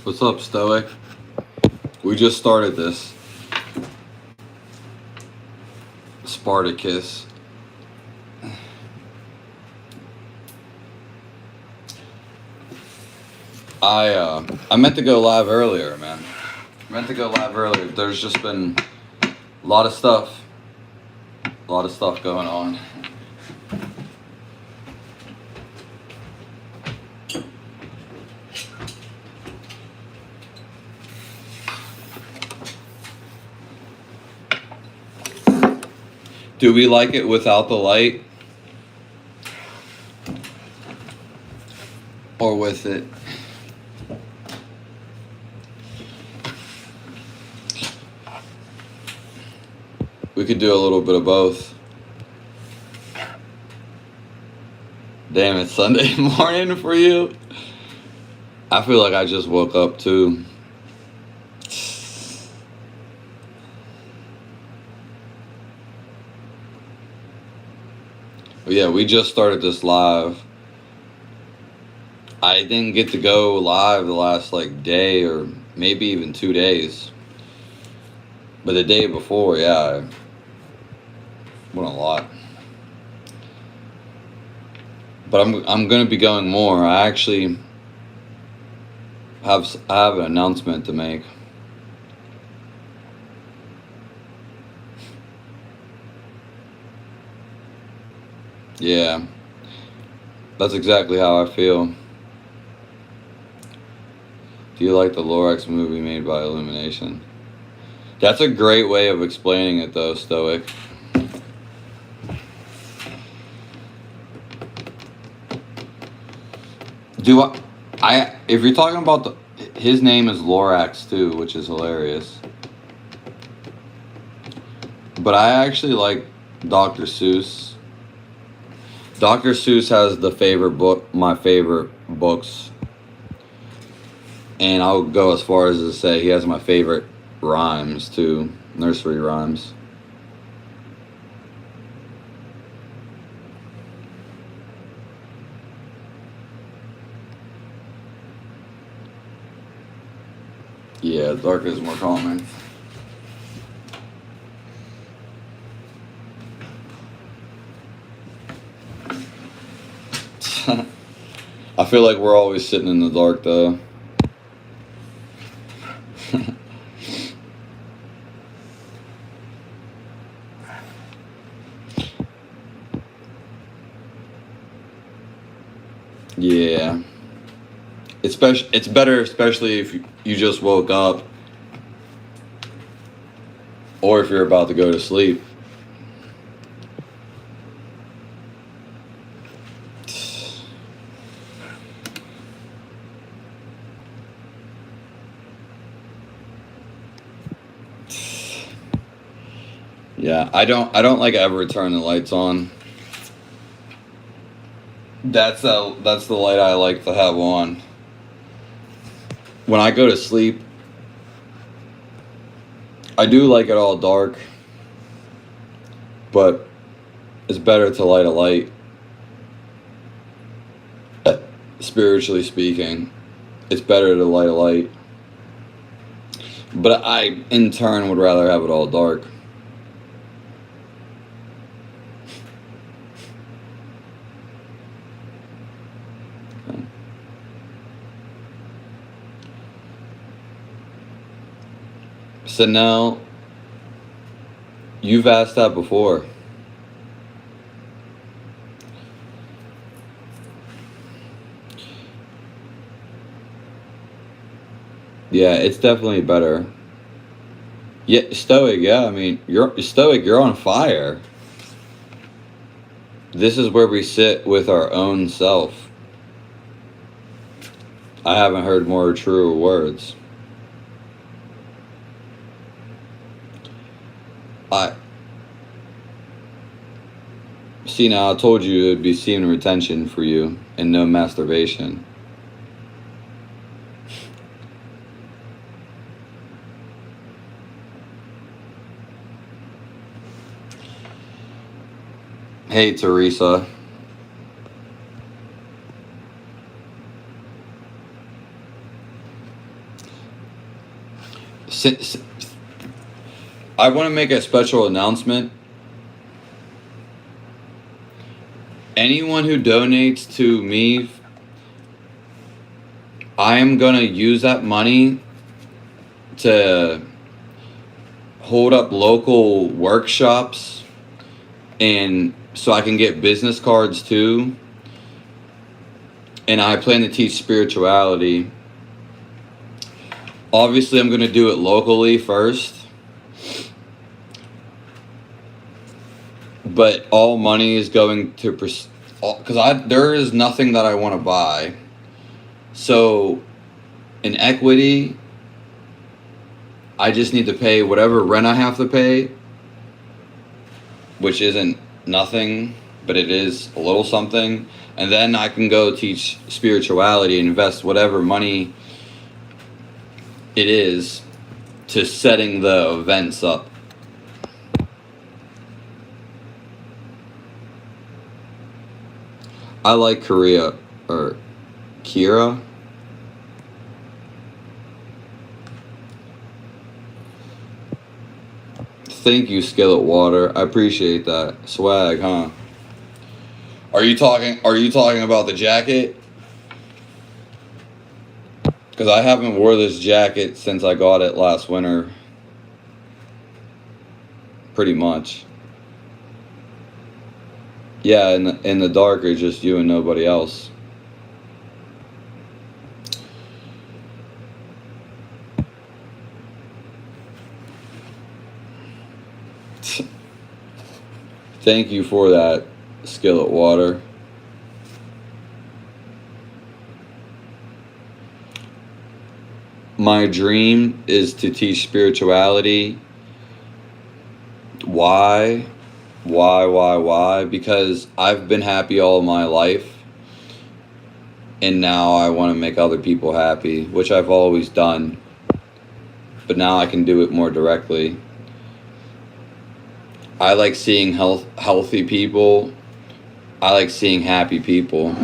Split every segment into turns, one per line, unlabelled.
What's up, Stoic? We just started this. Spartacus. I meant to go live earlier, man. There's just been a lot of stuff going on. Do we like it without the light? Or with it? We could do a little bit of both. Damn, it's Sunday morning for you? I feel like I just woke up too. But yeah, we just started this live. I didn't get to go live the last day or maybe even 2 days. But the day before, yeah, I went a lot. But I'm gonna be going more. I actually have an announcement to make. Yeah, that's exactly how I feel. Do you like the Lorax movie made by Illumination? That's a great way of explaining it, though, Stoic. If you're talking about his name is Lorax too, which is hilarious. But I actually like Dr. Seuss. Dr. Seuss has my favorite books. And I'll go as far as to say he has my favorite rhymes too, nursery rhymes. Yeah, dark is more common. I feel like we're always sitting in the dark though. Yeah. It's better, especially if you just woke up or if you're about to go to sleep. Yeah, I don't like ever turn the lights on. That's the light I like to have on. When I go to sleep, I do like it all dark, but it's better to light a light. Spiritually speaking, it's better to light a light. But I, in turn, would rather have it all dark. So now, you've asked that before. Yeah, it's definitely better. Yeah, Stoic, yeah, I mean, you're Stoic, you're on fire. This is where we sit with our own self. I haven't heard more truer words. See, now I told you it would be semen retention for you and no masturbation. Hey, Teresa. I want to make a special announcement. Anyone who donates to me, I am going to use that money to hold up local workshops, and so I can get business cards too. And I plan to teach spirituality. Obviously, I'm going to do it locally first. But all money is going to, because there is nothing that I want to buy. So in equity, I just need to pay whatever rent I have to pay, which isn't nothing, but it is a little something. And then I can go teach spirituality and invest whatever money it is to setting the events up. I like Korea, or Kira. Thank you, Skillet Water. I appreciate that. Swag, huh? Are you talking about the jacket? Because I haven't wore this jacket since I got it last winter. Pretty much. Yeah, in the dark, it's just you and nobody else. Thank you for that, Skillet Water. My dream is to teach spirituality. Why? Why? Because I've been happy all my life. And now I want to make other people happy, which I've always done. But now I can do it more directly. I like seeing healthy people. I like seeing happy people.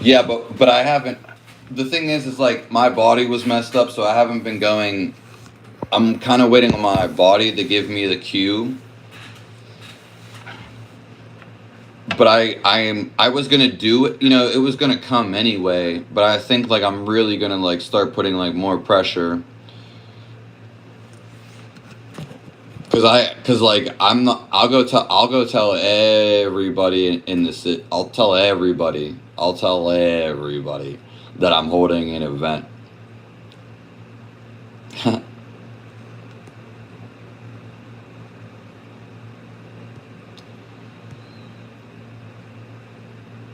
Yeah, but I haven't. The thing is like my body was messed up, so I haven't been going. I'm kind of waiting on my body to give me the cue. But I was gonna do it. It was gonna come anyway. But I think like I'm really gonna like start putting like more pressure. Cause like I'm not. I'll go tell everybody in the city. I'll tell everybody that I'm holding an event.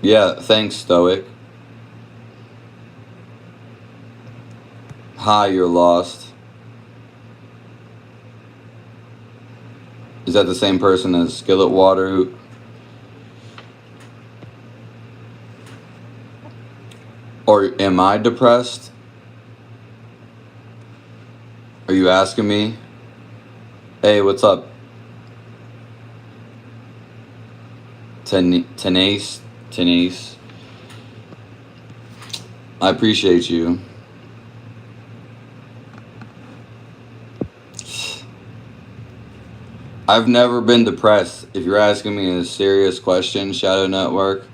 Yeah, thanks, Stoic. Hi, you're lost. Is that the same person as Skillet Water? Or am I depressed? Are you asking me? Hey, what's up? Tenace. I appreciate you. I've never been depressed. If you're asking me a serious question, Shadow Network,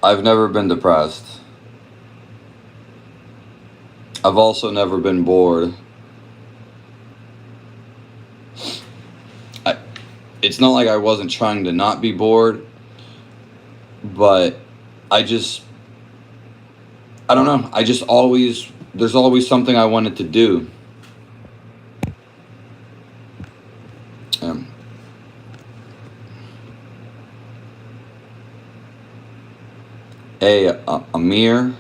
I've never been depressed. I've also never been bored. It's not like I wasn't trying to not be bored, but I don't know. There's always something I wanted to do. Hey, Amir.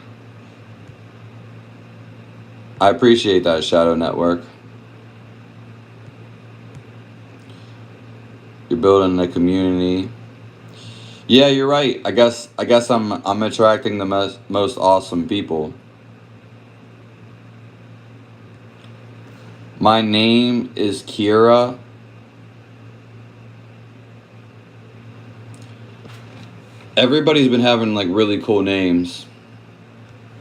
I appreciate that, Shadow Network. You're building a community. Yeah, you're right. I guess I'm attracting the most awesome people. My name is Kira. Everybody's been having like really cool names.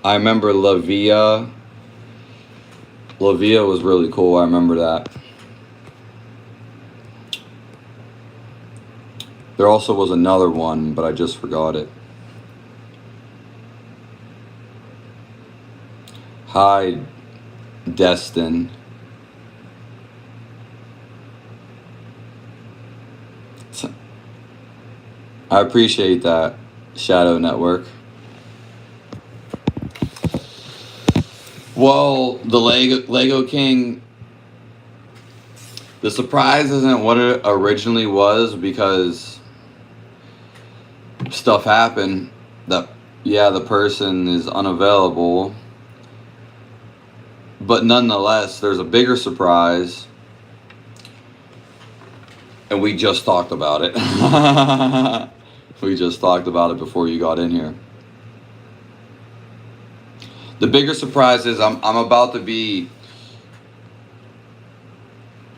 I remember Lavia. Lavia was really cool. I remember that. There also was another one, but I just forgot it. Hi, Destin. I appreciate that, Shadow Network. Well, the Lego King, the surprise isn't what it originally was, because stuff happened that, yeah, the person is unavailable. But nonetheless, there's a bigger surprise. And we just talked about it. We just talked about it before you got in here. The bigger surprise is I'm about to be,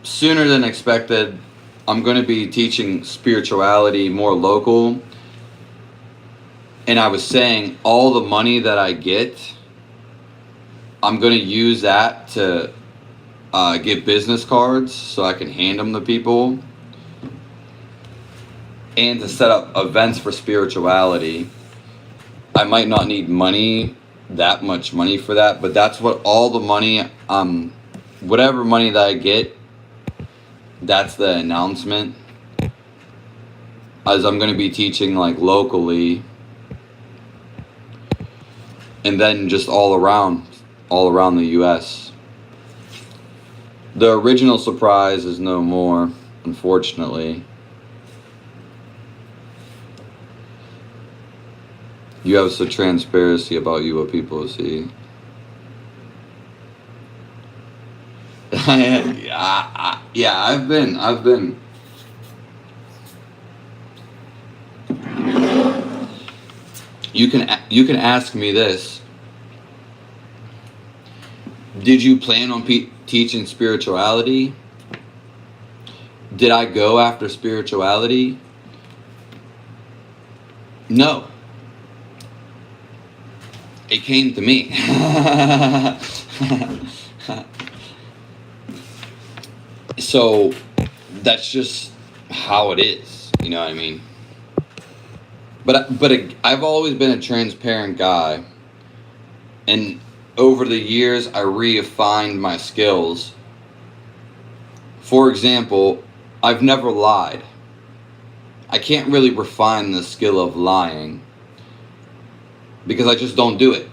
sooner than expected, I'm going to be teaching spirituality more local. And I was saying all the money that I get, I'm going to use that to get business cards so I can hand them to people. And to set up events for spirituality. I might not need money, that much money for that, but that's what all the money, whatever money that I get, that's the announcement. As I'm going to be teaching like locally, and then just all around the US. The original surprise is no more, unfortunately. You have some transparency about you, what people see. Yeah, I've been. You can ask me this. Did you plan on teaching spirituality? Did I go after spirituality? No. It came to me. So that's just how it is, you know what I mean? But I've always been a transparent guy, and over the years I refined my skills. For example, I've never lied. I can't really refine the skill of lying, because I just don't do it.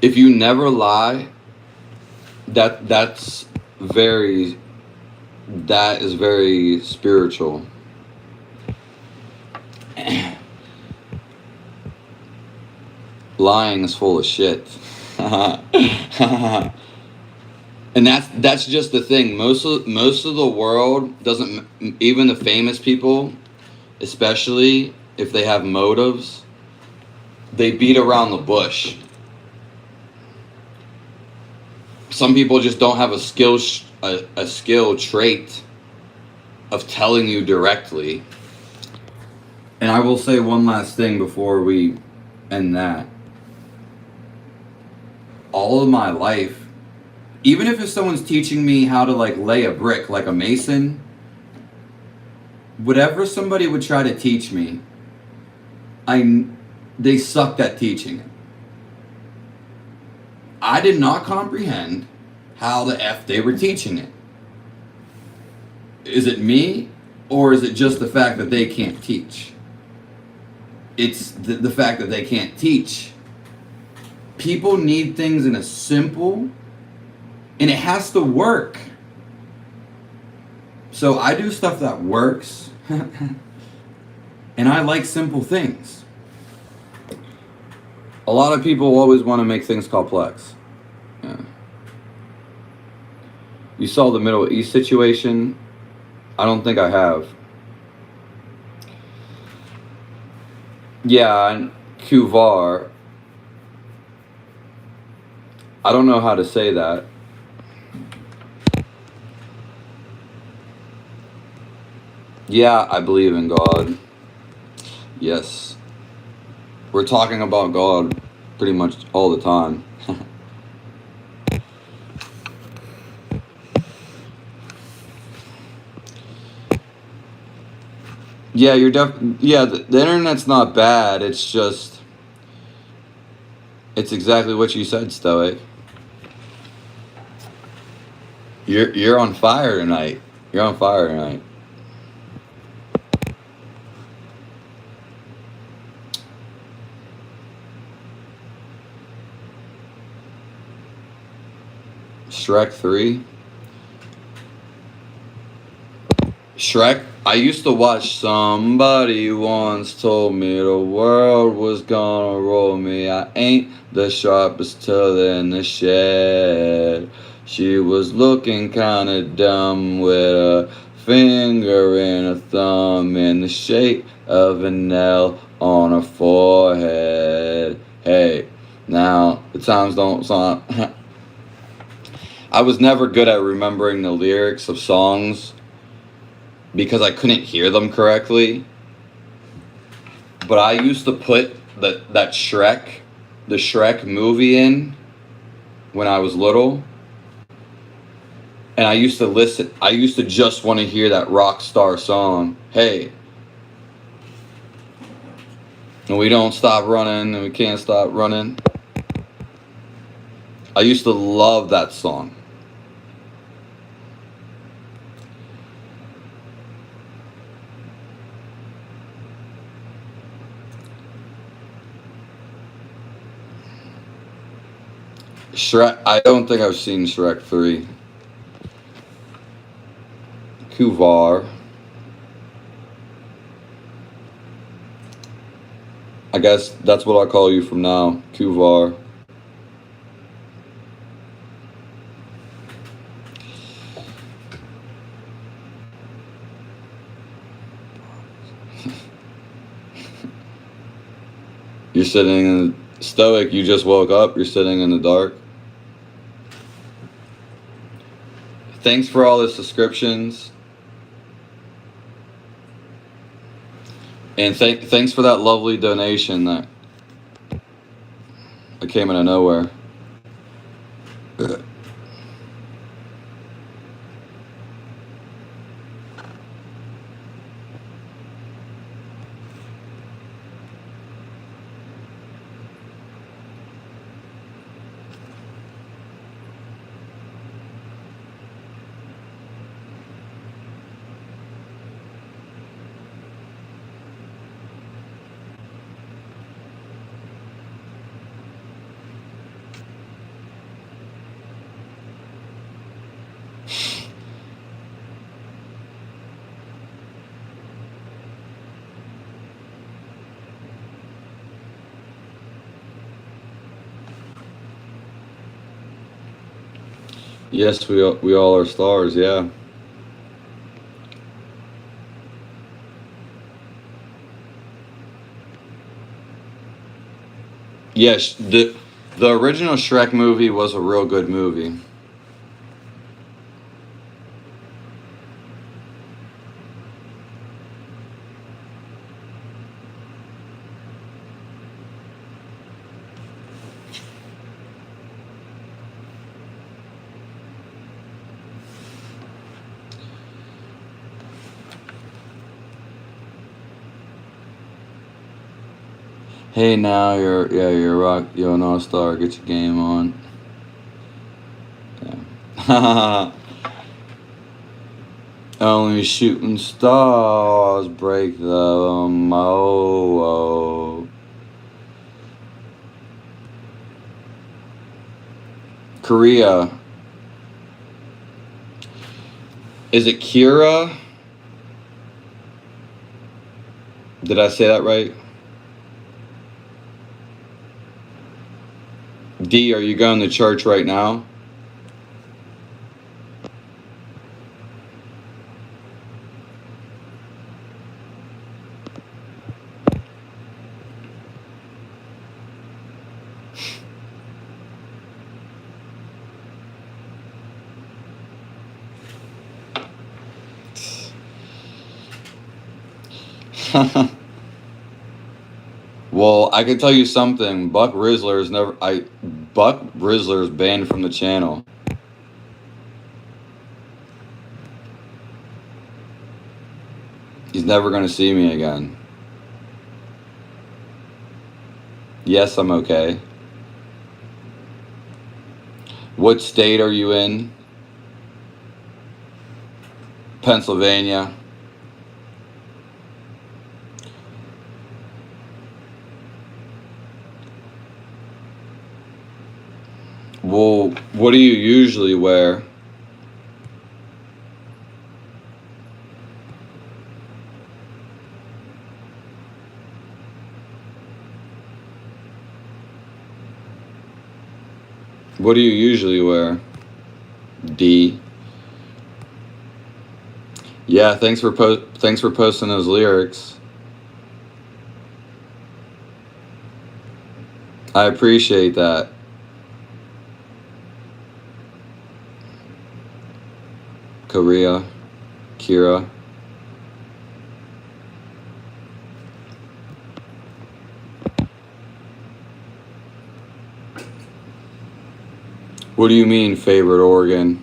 If you never lie, that is very spiritual. Lying is full of shit. And that's just the thing. Most of the world doesn't, even the famous people, especially if they have motives, they beat around the bush. Some people just don't have a skill trait of telling you directly. And I will say one last thing before we end that. All of my life, even if someone's teaching me how to like lay a brick like a mason, whatever somebody would try to teach me, they sucked at teaching it. I did not comprehend how the F they were teaching it. Is it me, or is it just the fact that they can't teach? It's the fact that they can't teach. People need things in a simple, and it has to work. So I do stuff that works, and I like simple things. A lot of people always want to make things complex. Yeah. You saw the Middle East situation? I don't think I have. Yeah, and Kuvar. I don't know how to say that. Yeah, I believe in God. Yes. We're talking about God pretty much all the time. Yeah, the internet's not bad. It's just it's exactly what you said, Stoic. You're on fire tonight. You're on fire tonight. Shrek 3. Shrek. I used to watch Somebody Once Told Me the World Was Gonna Roll Me. I ain't the sharpest tool in the shed. She was looking kinda dumb with a finger and a thumb in the shape of an L on her forehead. Hey, now the times don't sound. I was never good at remembering the lyrics of songs because I couldn't hear them correctly. But I used to put the Shrek movie in when I was little. And I used to listen. I used to just want to hear that rock star song. Hey. And we don't stop running and we can't stop running. I used to love that song. Shrek. I don't think I've seen Shrek 3. Kuvar. I guess that's what I call you from now. Kuvar. You're sitting in the Stoic, you just woke up, you're sitting in the dark. Thanks for all the subscriptions. And thanks for that lovely donation that came out of nowhere. Yes, we all are stars, yeah. Yes, the original Shrek movie was a real good movie. Hey, now you're an all-star. Get your game on. Yeah. Only shooting stars break the mold. Korea. Is it Kira? Did I say that right? D, are you going to church right now? Well, I can tell you something. Buck Rizzler's Buck Rizzler's banned from the channel. He's never gonna see me again. Yes, I'm okay. What state are you in? Pennsylvania. Well, what do you usually wear? What do you usually wear? D. Yeah, thanks for posting those lyrics. I appreciate that. Korea, Kira. What do you mean, favorite organ?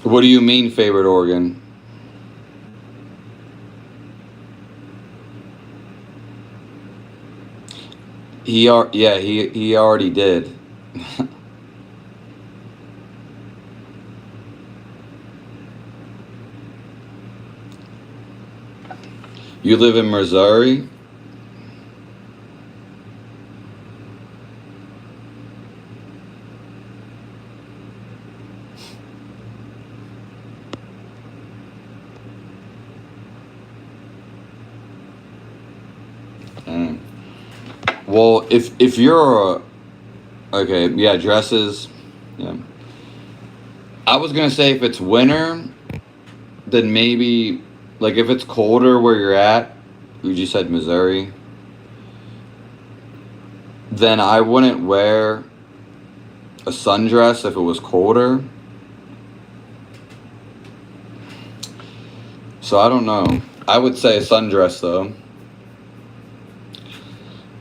What do you mean, favorite organ? He already did. You live in Missouri? Well, if you're okay, yeah, dresses, yeah. I was gonna say if it's winter, then maybe, like if it's colder where you're at, you just said Missouri, then I wouldn't wear a sundress if it was colder. So I don't know. I would say a sundress though.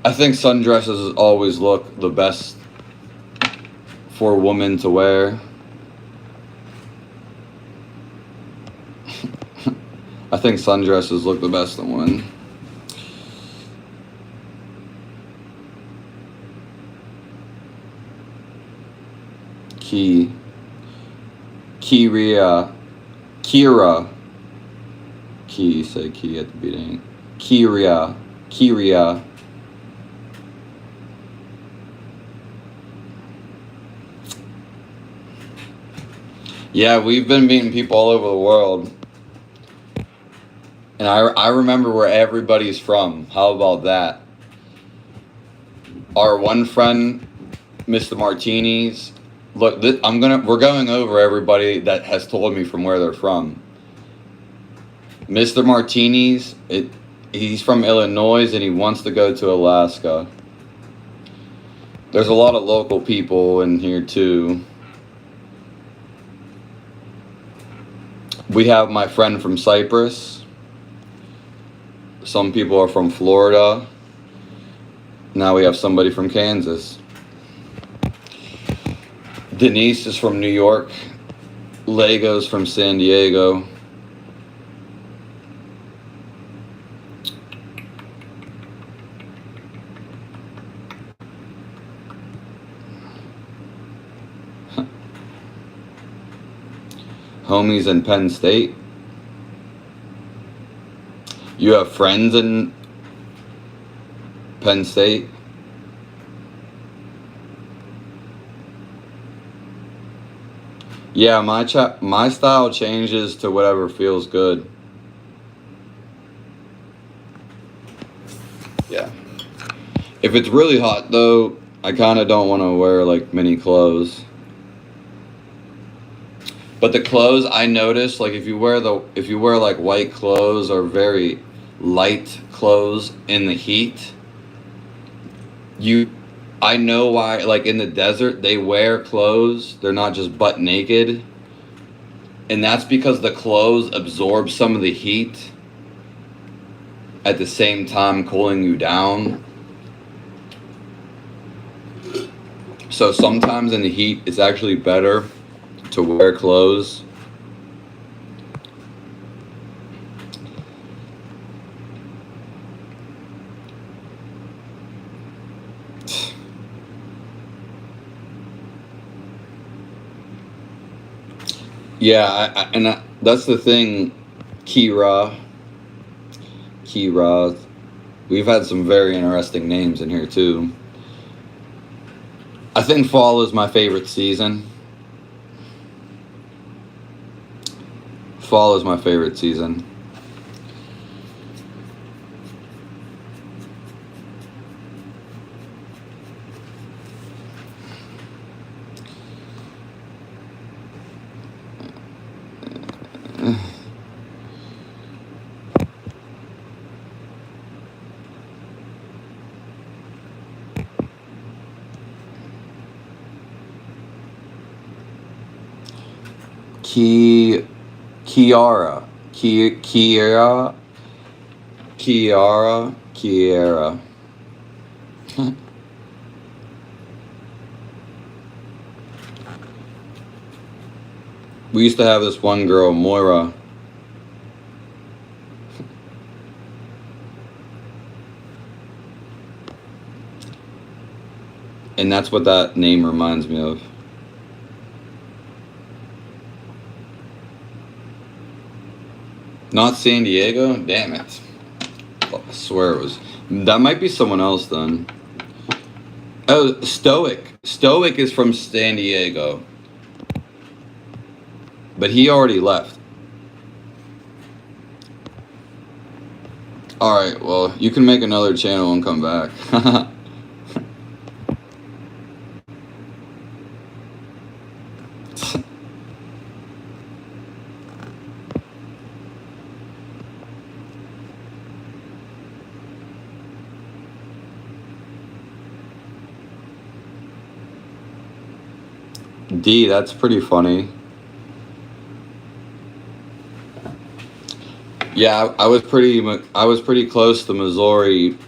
I think sundresses always look the best for a woman to wear. I think sundresses look the best on women. Kira. Say key at the beginning. Kiria. Yeah, we've been meeting people all over the world. And I remember where everybody's from. How about that? Our one friend, Mr. Martini's. Look, we're going over everybody that has told me from where they're from. Mr. Martini's, he's from Illinois and he wants to go to Alaska. There's a lot of local people in here too. We have my friend from Cyprus. Some people are from Florida. Now we have somebody from Kansas. Denise is from New York. Lego's from San Diego. Homies in Penn State. You have friends in Penn State? Yeah, my style changes to whatever feels good. Yeah. If it's really hot though, I kind of don't want to wear like many clothes. But the clothes I notice, like if you wear like white clothes or very light clothes in the heat, I know why, like in the desert they wear clothes. They're not just butt naked. And that's because the clothes absorb some of the heat at the same time cooling you down. So sometimes in the heat, it's actually better to wear clothes. Yeah, that's the thing, Kira. We've had some very interesting names in here too. I think fall is my favorite season. Fall is my favorite season. Kiara. We used to have this one girl, Moira. And that's what that name reminds me of. Not San Diego? Damn it. I swear it was. That might be someone else then. Oh, Stoic. Stoic is from San Diego. But he already left. Alright, well, you can make another channel and come back. D, that's pretty funny. Yeah, I was pretty close to Missouri.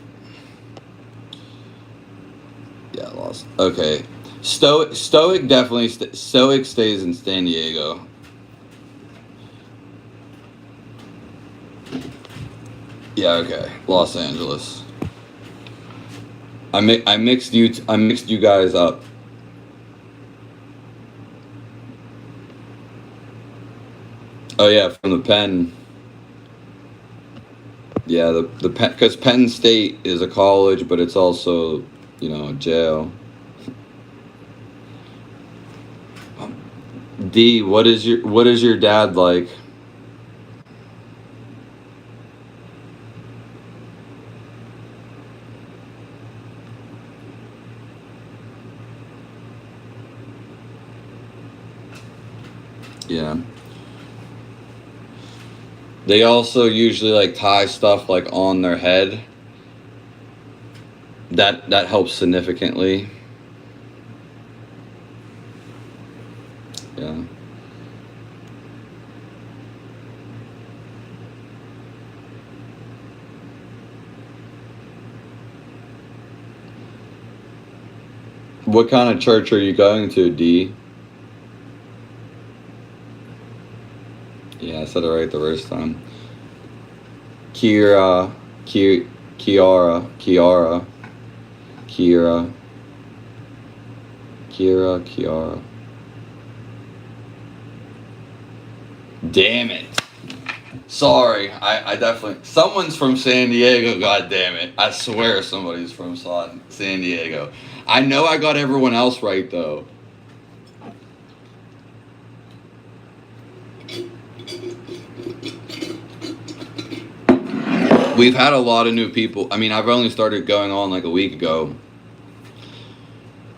Yeah, I lost. Okay, Stoic definitely Stoic stays in San Diego. Yeah, okay, Los Angeles. I mixed you guys up. Oh yeah, from the Penn. Yeah, the Penn, because Penn State is a college, but it's also, a jail. D, what is your dad like? Yeah. They also usually like tie stuff like on their head. That helps significantly. Yeah. What kind of church are you going to, D? Yeah, I said it right the first time. Kiara. Damn it. Sorry, I definitely... Someone's from San Diego, god damn it. I swear somebody's from San Diego. I know I got everyone else right, though. We've had a lot of new people. I mean, I've only started going on like a week ago.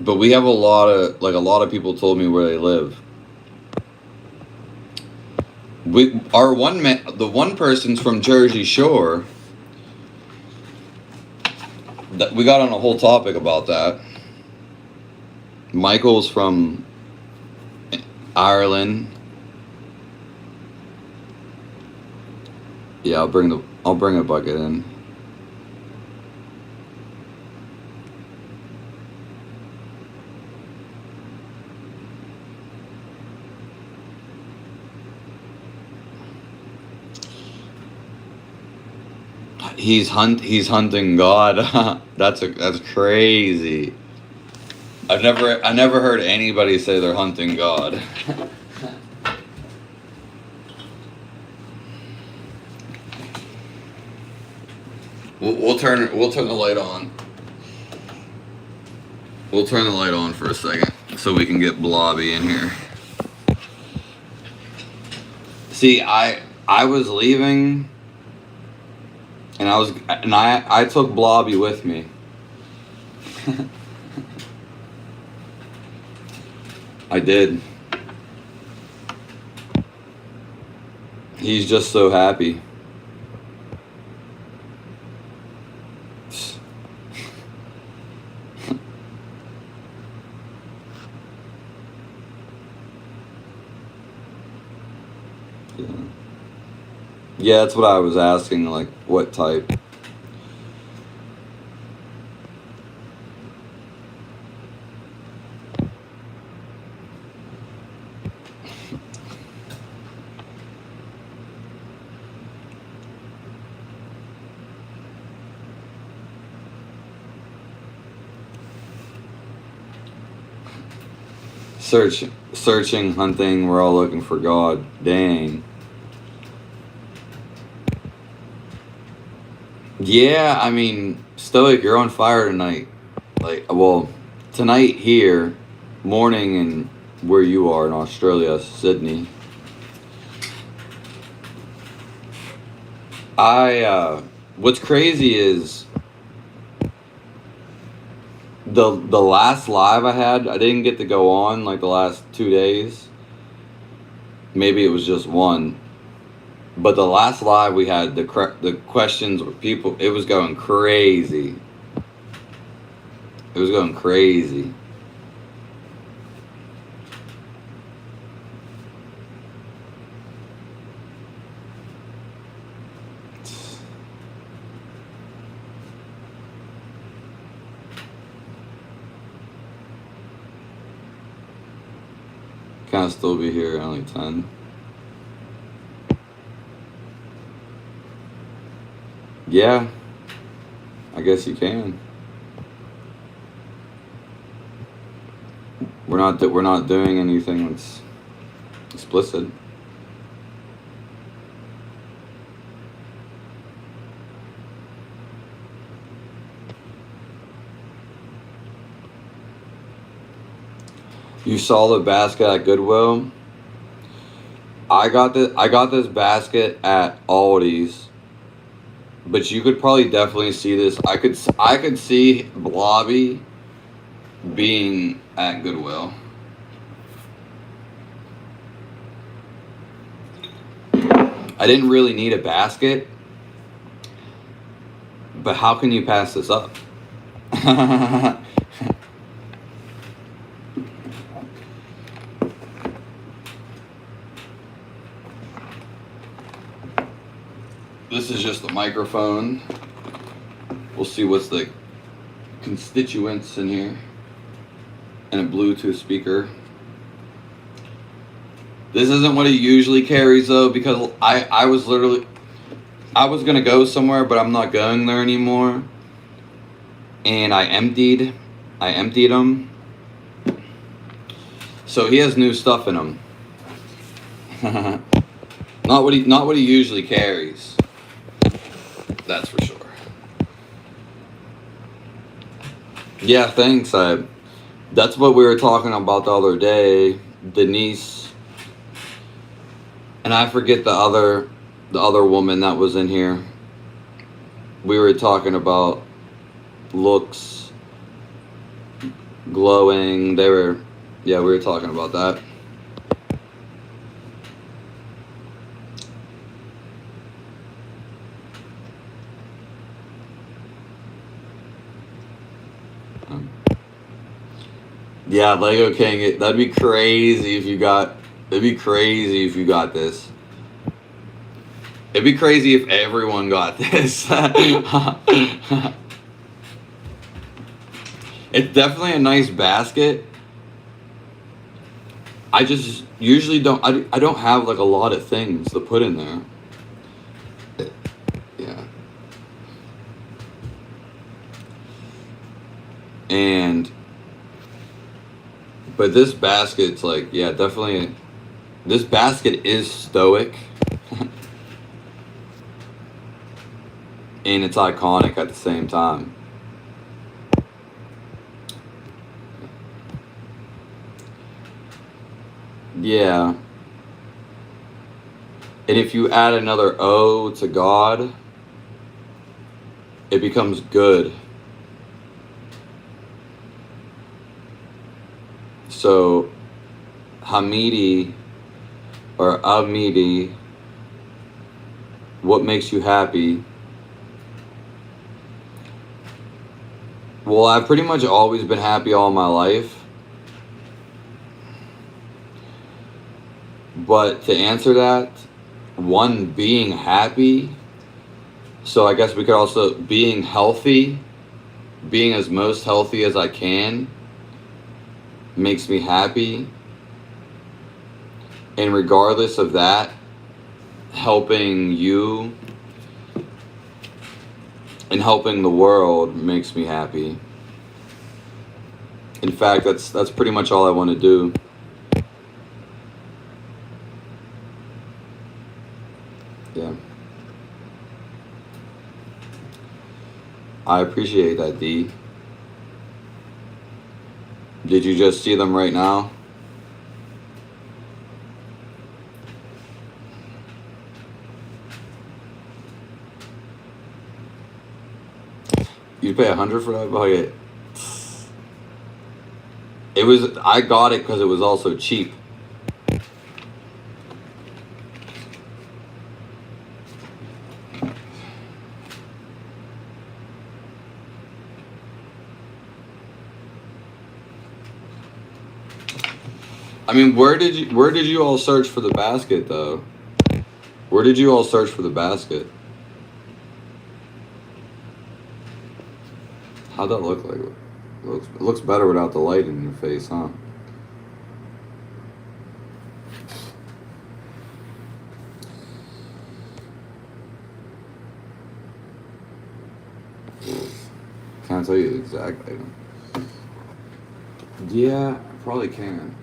But we have a lot of people told me where they live. The one person's from Jersey Shore. We got on a whole topic about that. Michael's from Ireland. Yeah, I'll bring a bucket in. He's hunting God. That's crazy. I never heard anybody say they're hunting God. We'll turn the light on. We'll turn the light on for a second so we can get Blobby in here. See, I was leaving, and I took Blobby with me. I did. He's just so happy. Yeah, that's what I was asking, like, what type? Searching, hunting, we're all looking for God. Dang. Yeah, I mean, Stoic, you're on fire tonight. Like, well, tonight here, morning in where you are in Australia, Sydney. What's crazy is the last live I had, I didn't get to go on like the last 2 days. Maybe it was just one. But the last live we had, the questions were people, it was going crazy. It was going crazy. Can I still be here? Only 10. Yeah, I guess you can. We're not doing anything that's explicit. You saw the basket at Goodwill. I got this basket at Aldi's, but you could probably definitely see this. I could see Blobby being at Goodwill. I didn't really need a basket, but how can you pass this up? This is just the microphone. We'll see what's the constituents in here. And a Bluetooth speaker. This isn't what he usually carries though, because I was gonna go somewhere, but I'm not going there anymore. And I emptied them. So he has new stuff in him. Not what he usually carries. That's for sure. Yeah, thanks. That's what we were talking about the other day. Denise, and I forget the other woman that was in here. We were talking about looks, glowing. We were talking about that. Yeah, Lego King. That'd be crazy if you got. It'd be crazy if you got this. If It'd be crazy if everyone got this. It's definitely a nice basket. I just usually don't. I don't have like a lot of things to put in there. Yeah. But this basket's like, yeah, definitely. This basket is stoic. And it's iconic at the same time. Yeah. And if you add another O to God, it becomes good. So, Hamidi or Amidi, what makes you happy? Well, I've pretty much always been happy all my life. But to answer that, one, being happy. So I guess we could also, being healthy, being as most healthy as I can, makes me happy. And regardless of that, helping you and helping the world makes me happy. In fact, that's pretty much all I want to do. Yeah. I appreciate that, D. Did you just see them right now? You pay $100 for that bucket? It was. I got it because it was also cheap. I mean, where did you all search for the basket though? Where did you all search for the basket? How'd that look like? It looks better without the light in your face, huh? Can't tell you the exact item. Yeah, I probably can.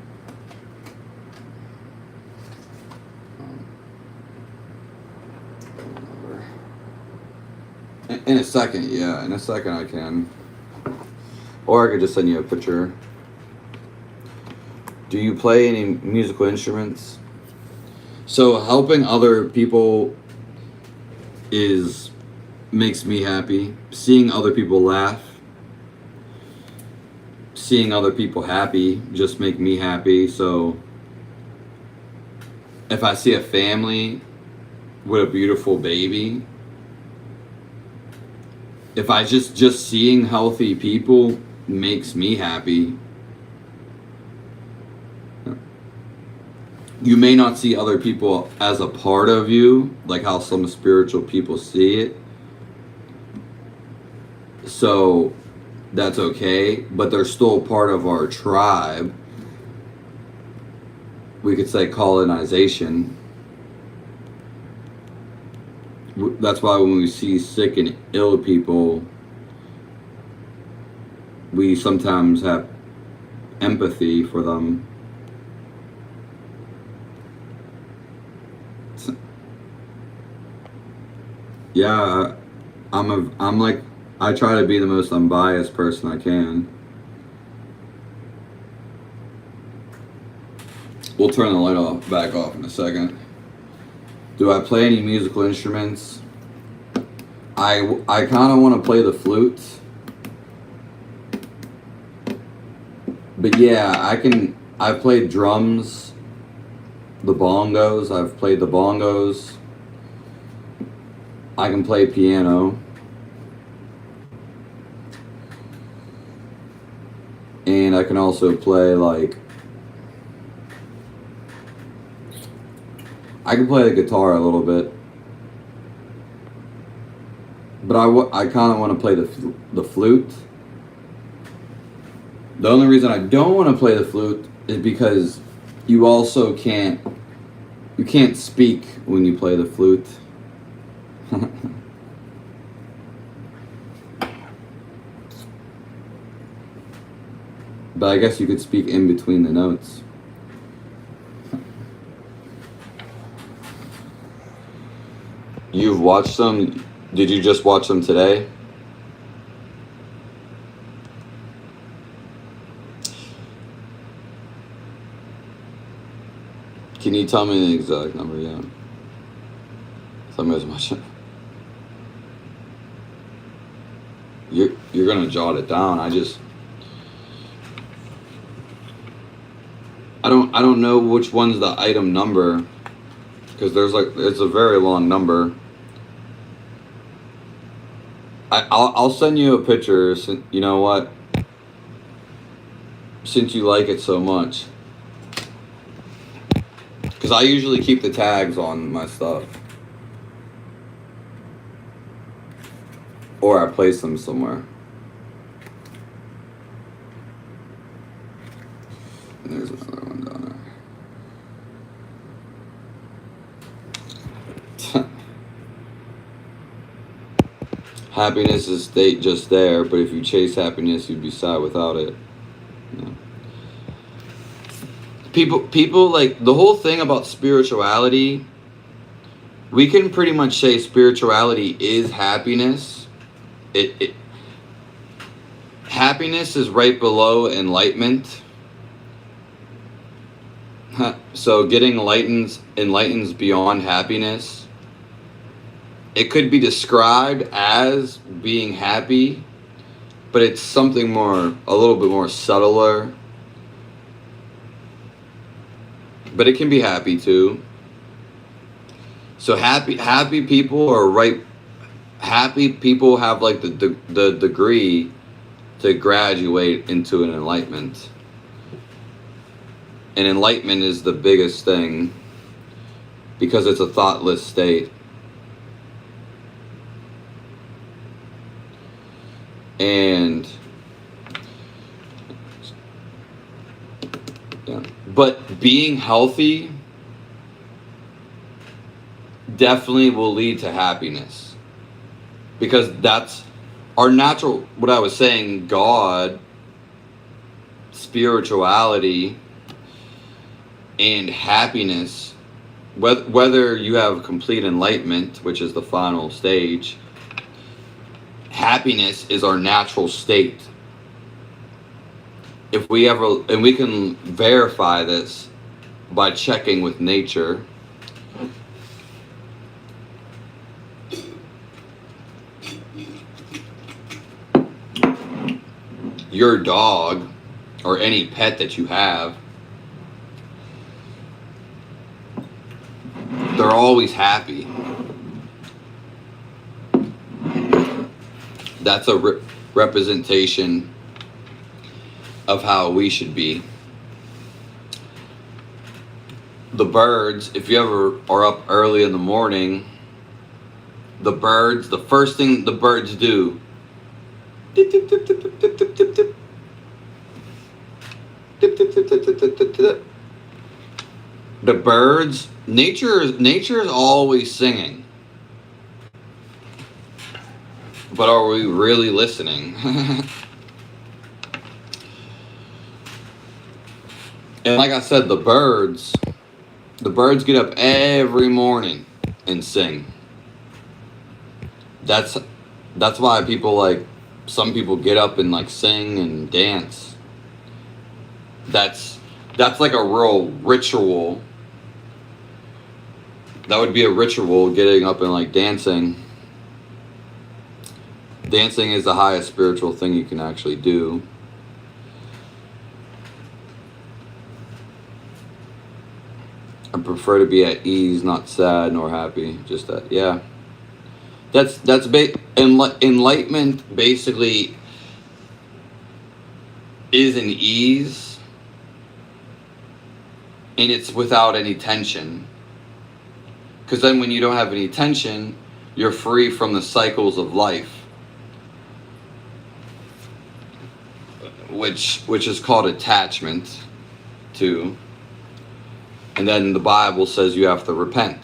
In a second, yeah. In a second I can. Or I could just send you a picture. Do you play any musical instruments? So helping other people makes me happy. Seeing other people laugh, seeing other people happy just make me happy. So if I see a family with a beautiful baby, if I just seeing healthy people makes me happy. You may not see other people as a part of you, like how some spiritual people see it. So that's okay, but they're still part of our tribe. We could say colonization. That's why when we see sick and ill people, we sometimes have empathy for them. Yeah, I'm like, I try to be the most unbiased person I can. We'll turn the light back off in a second. Do I play any musical instruments? I kind of want to play the flute. But yeah, I've played drums, the bongos. I've played the bongos. I can play piano. And I can also play I can play the guitar a little bit. But I kind of want to play the flute. The only reason I don't want to play the flute is because you also can't speak when you play the flute. But I guess you could speak in between the notes. You've watched them? Did you just watch them today? Can you tell me the exact number? Yeah. Tell me as much. You're gonna jot it down. I don't know which one's the item number, because it's a very long number. I'll send you a picture. You know what? Since you like it so much, because I usually keep the tags on my stuff, or I place them somewhere. And there's another one down there. Happiness is state just there, but if you chase happiness, you'd be sad without it. Yeah. People like the whole thing about spirituality. We can pretty much say spirituality is happiness. Happiness is right below enlightenment. So getting enlightens beyond happiness. It could be described as being happy, but it's something a little bit more subtler. But it can be happy too. So happy people are right. Happy people have like the degree to graduate into an enlightenment. And enlightenment is the biggest thing because it's a thoughtless state. And yeah, but being healthy definitely will lead to happiness, because that's our natural, what I was saying, God, spirituality, and happiness, whether you have complete enlightenment, which is the final stage, happiness is our natural state. And we can verify this by checking with nature. Your dog or any pet that you have, they're always happy. That's a representation of how we should be. The birds, if you ever are up early in the morning, the first thing the birds do, dip, dip, dip, dip, dip, dip, dip, dip, dip. Dip, dip, dip, dip, dip, dip, dip. The birds, nature is always singing. But are we really listening? And like I said, the birds get up every morning and sing. That's why some people get up and like sing and dance. That's like a real ritual. That would be a ritual, getting up and like dancing. Dancing is the highest spiritual thing you can actually do. I prefer to be at ease, not sad nor happy. Just that, yeah. Enlightenment basically is an ease, and it's without any tension. Because then when you don't have any tension, you're free from the cycles of life, which is called attachment to. And then the Bible says you have to repent.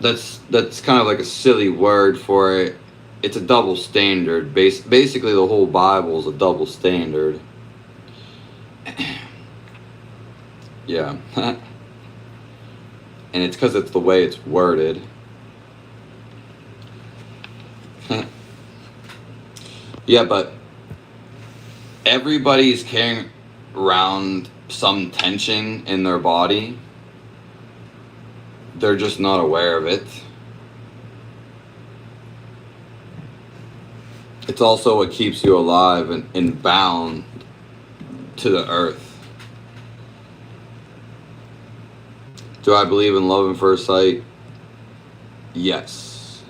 That's kind of like a silly word for it. It's a double standard. Basically, the whole Bible is a double standard. Yeah. And it's because it's the way it's worded. Yeah, but everybody's carrying around some tension in their body. They're just not aware of it. It's also what keeps you alive and bound to the earth. Do I believe in love at first sight? Yes.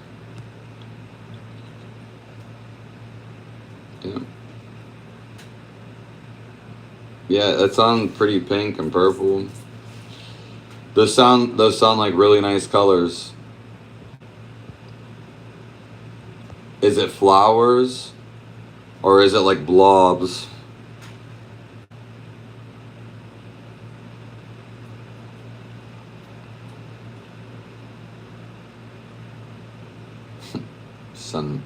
Yeah. Yeah, that sounds pretty pink and purple. Those sound like really nice colors. Is it flowers or is it like blobs? Sen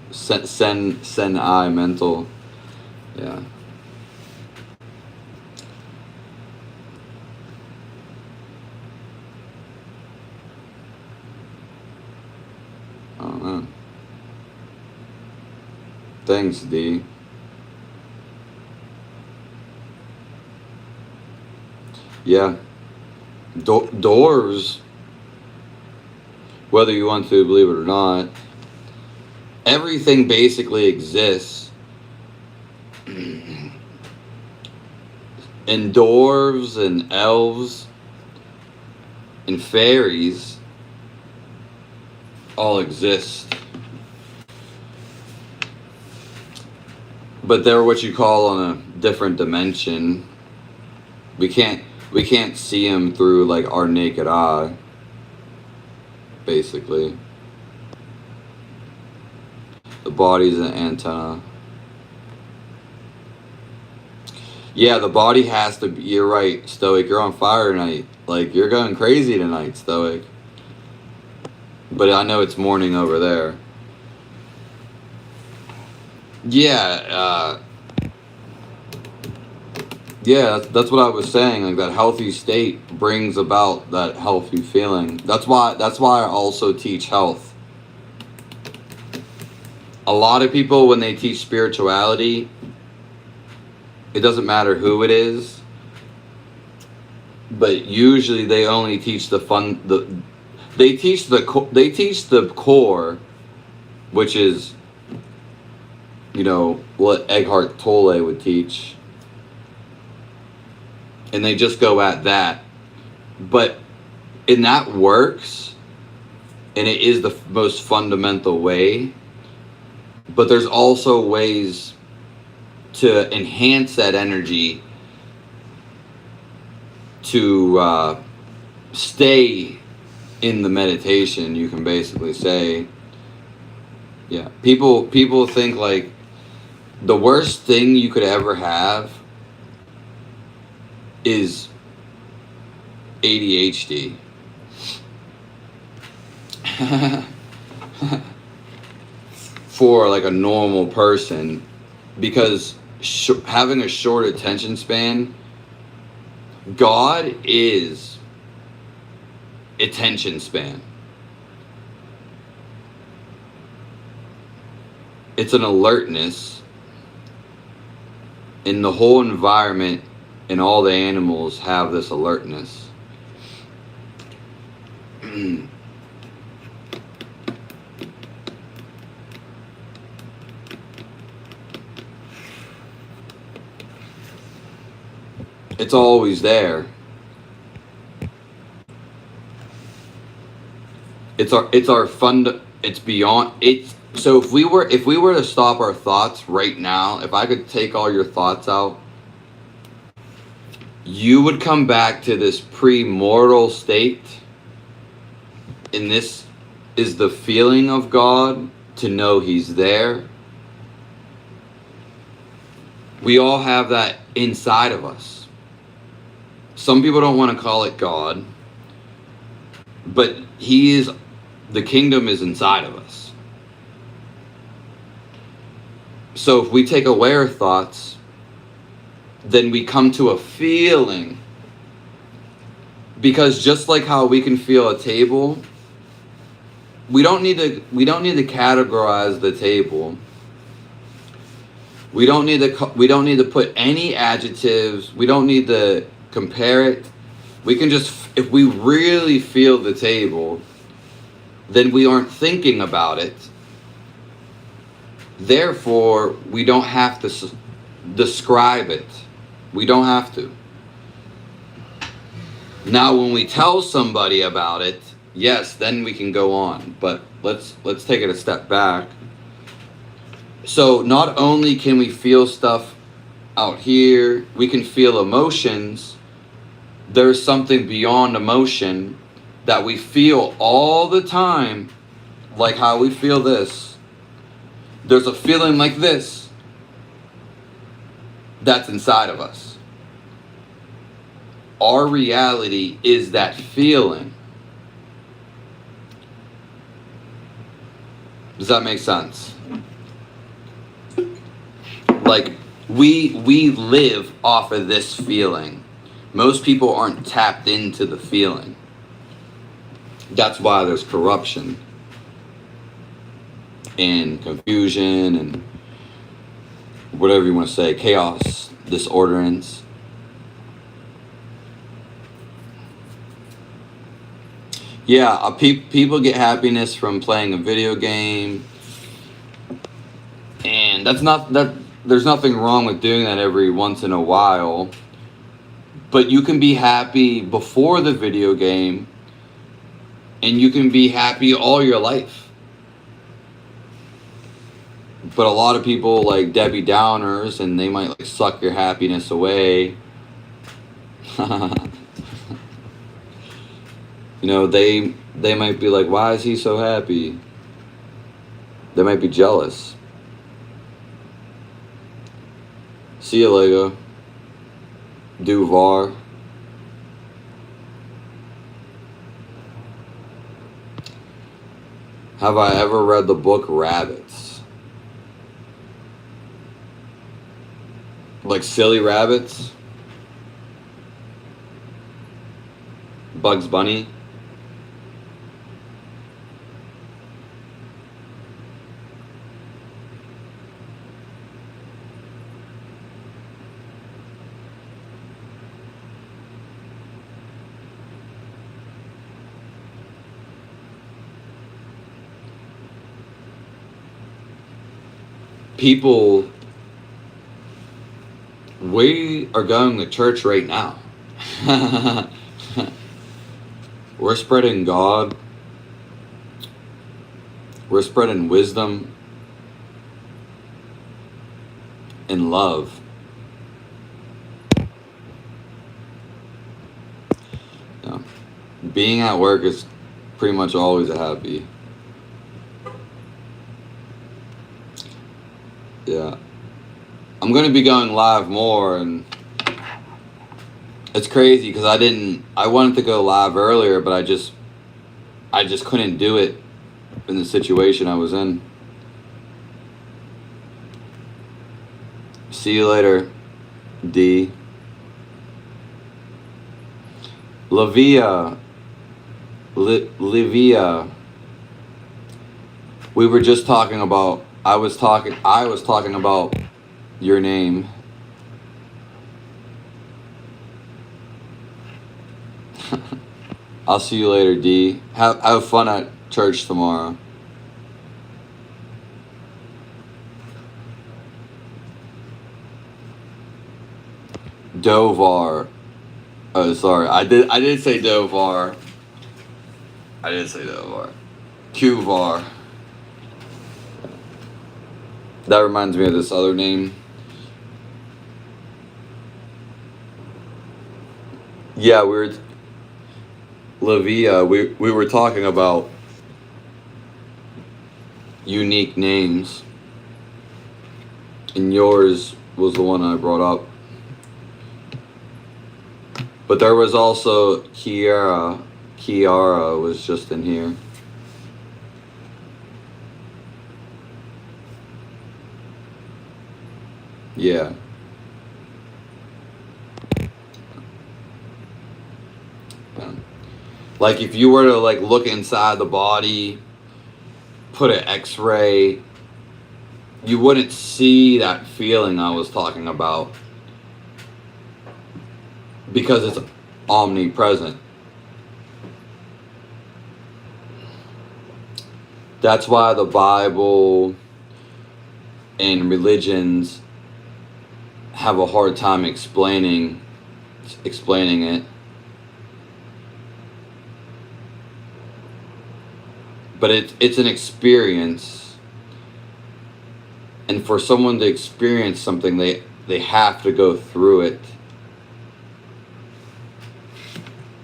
I mental. Yeah. I don't know. Thanks, D. Yeah. Doors, whether you want to believe it or not, everything basically exists. And dwarves and elves and fairies all exist. But they're what you call on a different dimension. We can't see them through like our naked eye, basically. The body's an antenna. Yeah, the body has to be, you're right, Stoic, you're on fire tonight. Like, you're going crazy tonight, Stoic. But I know it's morning over there. Yeah, yeah, that's what I was saying. Like, that healthy state brings about that healthy feeling. That's why I also teach health. A lot of people, when they teach spirituality, it doesn't matter who it is, but usually they only teach they teach the core, which is, you know, what Eckhart Tolle would teach. And they just go at that. But, and that works, and it is the most fundamental way, but there's also ways to enhance that energy to stay in the meditation, you can basically say. Yeah, people think like the worst thing you could ever have is ADHD. For like a normal person, because having a short attention span, God is attention span. It's an alertness, and the whole environment and all the animals have this alertness. It's always there. It's beyond it's. So if we were to stop our thoughts right now, if I could take all your thoughts out, you would come back to this pre-mortal state in this is the feeling of God, to know He's there. We all have that inside of us. Some people don't want to call it God, but the kingdom is inside of us. So if we take away our thoughts, then we come to a feeling. Because just like how we can feel a table, we don't need to categorize the table. We don't need to put any adjectives. We don't need to compare it. We can just, if we really feel the table, then we aren't thinking about it. Therefore, we don't have to describe it. We don't have to. Now, when we tell somebody about it, yes, then we can go on. But let's take it a step back. So not only can we feel stuff out here, we can feel emotions. There's something beyond emotion that we feel all the time, like how we feel this. There's a feeling like this that's inside of us. Our reality is that feeling. Does that make sense? Like, we live off of this feeling. Most people aren't tapped into the feeling. That's why there's corruption and confusion and whatever you want to say, chaos, disorderance. Yeah, people get happiness from playing a video game, and there's nothing wrong with doing that every once in a while. But you can be happy before the video game, and you can be happy all your life. But a lot of people like Debbie Downers, and they might like suck your happiness away. You know, they might be like, why is he so happy? They might be jealous. See you later. Duvar. Have I ever read the book Rabbits? Like Silly Rabbits? Bugs Bunny? People, we are going to church right now. We're spreading God. We're spreading wisdom and love. Yeah. Being at work is pretty much always a happy. Yeah. I'm going to be going live more, and it's crazy because I wanted to go live earlier, but I just couldn't do it in the situation I was in. See you later, D. Livia. We were just talking about, I was talking about your name. I'll see you later, D. Have fun at church tomorrow. Dovar. Oh, sorry. I did say Dovar. I did say Dovar. Qvar. That reminds me of this other name. Yeah, Livia, we were talking about unique names, and yours was the one I brought up. But there was also Kiara. Kiara was just in here. Yeah. Like if you were to like look inside the body, put an X-ray, you wouldn't see that feeling I was talking about because it's omnipresent. That's why the Bible and religions have a hard time explaining it. But it's an experience, and for someone to experience something, they have to go through it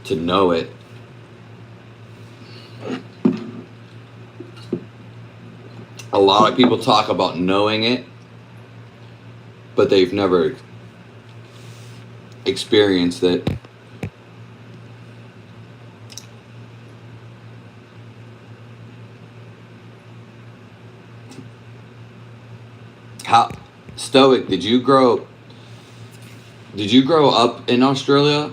to know it. A lot of people talk about knowing it, but they've never experienced it. How Stoic, did you grow up in Australia?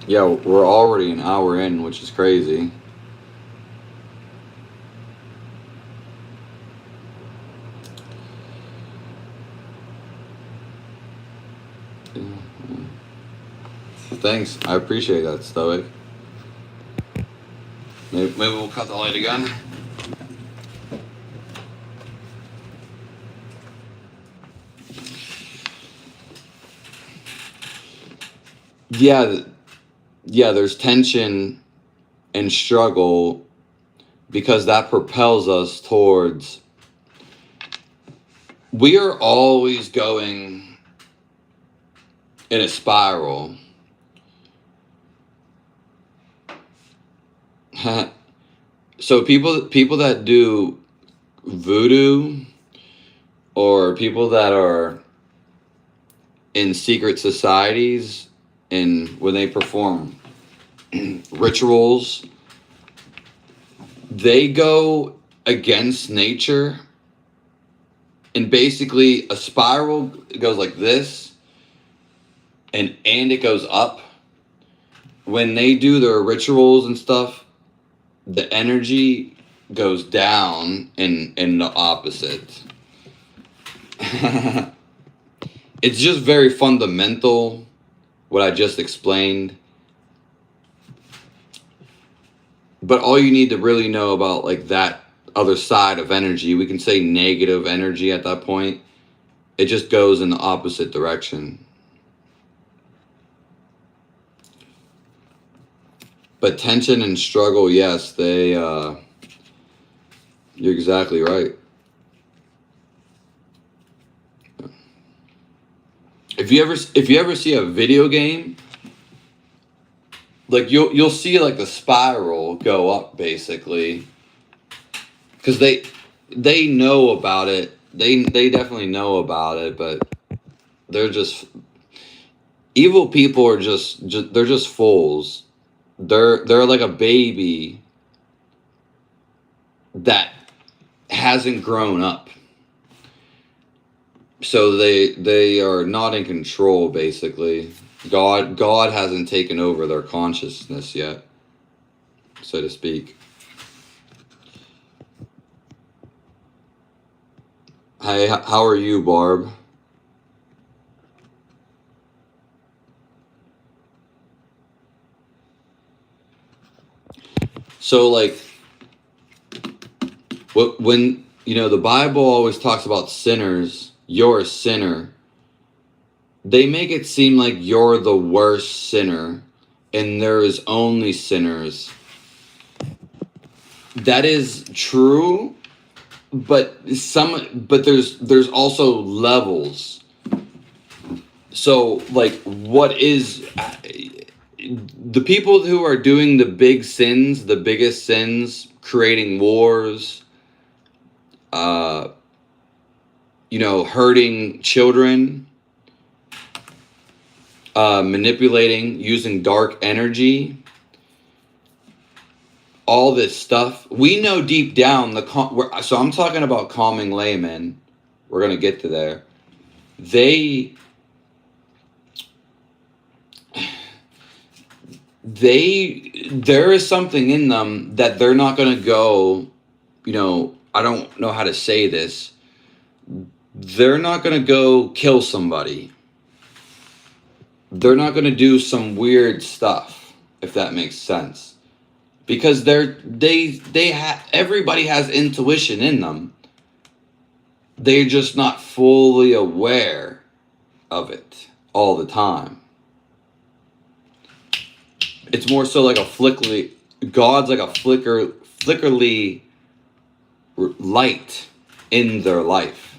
Yeah, we're already an hour in, which is crazy. Thanks, I appreciate that, Stoic. Maybe we'll cut the light again. Yeah, there's tension and struggle because that propels us towards. We are always going in a spiral. So people that do voodoo or people that are in secret societies and when they perform rituals, they go against nature, and basically a spiral goes like this and it goes up. When they do their rituals and stuff, the energy goes down in the opposite. It's just very fundamental what I just explained. But all you need to really know about like that other side of energy, we can say negative energy at that point, it just goes in the opposite direction. But tension and struggle, yes, you're exactly right. If you ever see a video game, like you'll see like the spiral go up basically, because they know about it. They definitely know about it, but they're just evil people are just they're just fools. They're like a baby that hasn't grown up. So they are not in control basically. God hasn't taken over their consciousness yet, so to speak. Hey, how are you, Barb? So like when the Bible always talks about sinners, you're a sinner. they make it seem like you're the worst sinner and there is only sinners. That is true, but there's also levels. So like, what is the people who are doing the big sins, the biggest sins, creating wars, hurting children, manipulating, using dark energy, all this stuff. We know deep down so I'm talking about calming laymen. We're gonna get to there. There is something in them that they're not gonna go. I don't know how to say this. They're not gonna go kill somebody. They're not gonna do some weird stuff, if that makes sense. Because everybody has intuition in them. They're just not fully aware of it all the time. It's more so like God's like a flickerly light in their life.